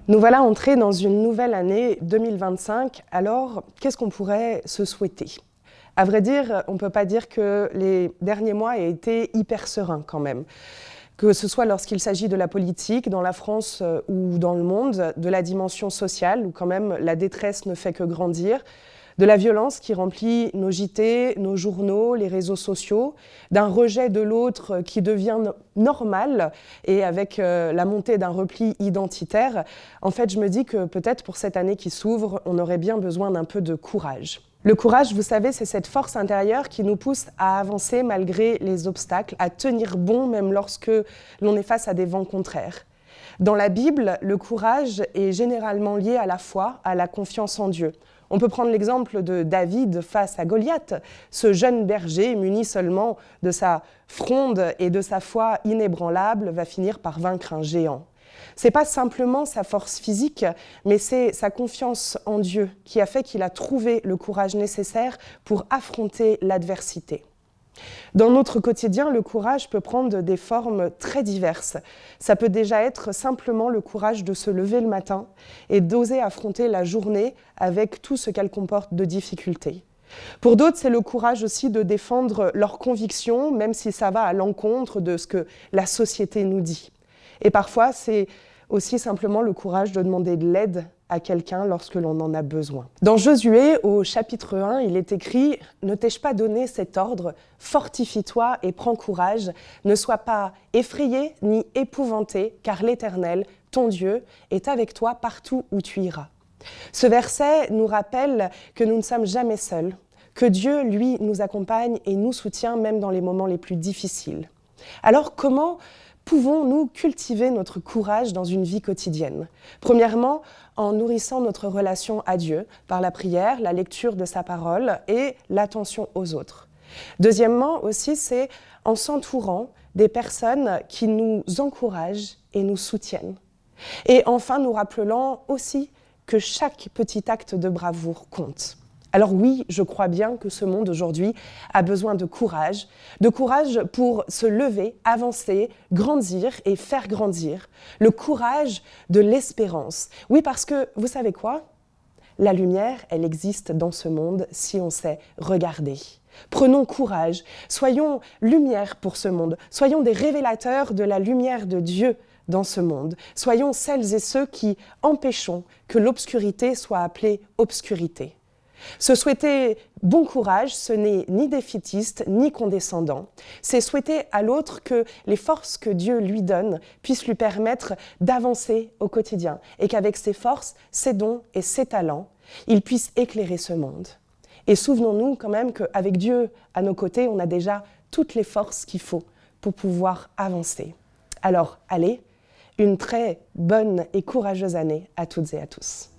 Nous voilà entrés dans une nouvelle année 2025, alors qu'est-ce qu'on pourrait se souhaiter? À vrai dire, on ne peut pas dire que les derniers mois aient été hyper sereins quand même. Que ce soit lorsqu'il s'agit de la politique, dans la France ou dans le monde, de la dimension sociale, où quand même la détresse ne fait que grandir, de la violence qui remplit nos JT, nos journaux, les réseaux sociaux, d'un rejet de l'autre qui devient normal et avec la montée d'un repli identitaire. En fait, je me dis que peut-être pour cette année qui s'ouvre, on aurait bien besoin d'un peu de courage. Le courage, vous savez, c'est cette force intérieure qui nous pousse à avancer malgré les obstacles, à tenir bon même lorsque l'on est face à des vents contraires. Dans la Bible, le courage est généralement lié à la foi, à la confiance en Dieu. On peut prendre l'exemple de David face à Goliath. Ce jeune berger, muni seulement de sa fronde et de sa foi inébranlable, va finir par vaincre un géant. Ce n'est pas simplement sa force physique, mais c'est sa confiance en Dieu qui a fait qu'il a trouvé le courage nécessaire pour affronter l'adversité. Dans notre quotidien, le courage peut prendre des formes très diverses. Ça peut déjà être simplement le courage de se lever le matin et d'oser affronter la journée avec tout ce qu'elle comporte de difficultés. Pour d'autres, c'est le courage aussi de défendre leurs convictions, même si ça va à l'encontre de ce que la société nous dit. Et parfois, c'est aussi simplement le courage de demander de l'aide à quelqu'un lorsque l'on en a besoin. Dans Josué, au chapitre 1, il est écrit « Ne t'ai-je pas donné cet ordre ? Fortifie-toi et prends courage, ne sois pas effrayé ni épouvanté, car l'Éternel, ton Dieu, est avec toi partout où tu iras. » Ce verset nous rappelle que nous ne sommes jamais seuls, que Dieu, lui, nous accompagne et nous soutient même dans les moments les plus difficiles. Alors comment pouvons-nous cultiver notre courage dans une vie quotidienne? Premièrement, en nourrissant notre relation à Dieu par la prière, la lecture de sa parole et l'attention aux autres. Deuxièmement aussi, c'est en s'entourant des personnes qui nous encouragent et nous soutiennent. Et enfin, nous rappelant aussi que chaque petit acte de bravoure compte. Alors oui, je crois bien que ce monde aujourd'hui a besoin de courage pour se lever, avancer, grandir et faire grandir. Le courage de l'espérance. Oui, parce que, vous savez quoi ? La lumière, elle existe dans ce monde si on sait regarder. Prenons courage, soyons lumière pour ce monde, soyons des révélateurs de la lumière de Dieu dans ce monde. Soyons celles et ceux qui empêchons que l'obscurité soit appelée obscurité. Se souhaiter bon courage, ce n'est ni défaitiste ni condescendant. C'est souhaiter à l'autre que les forces que Dieu lui donne puissent lui permettre d'avancer au quotidien et qu'avec ses forces, ses dons et ses talents, il puisse éclairer ce monde. Et souvenons-nous quand même qu'avec Dieu à nos côtés, on a déjà toutes les forces qu'il faut pour pouvoir avancer. Alors, allez, une très bonne et courageuse année à toutes et à tous.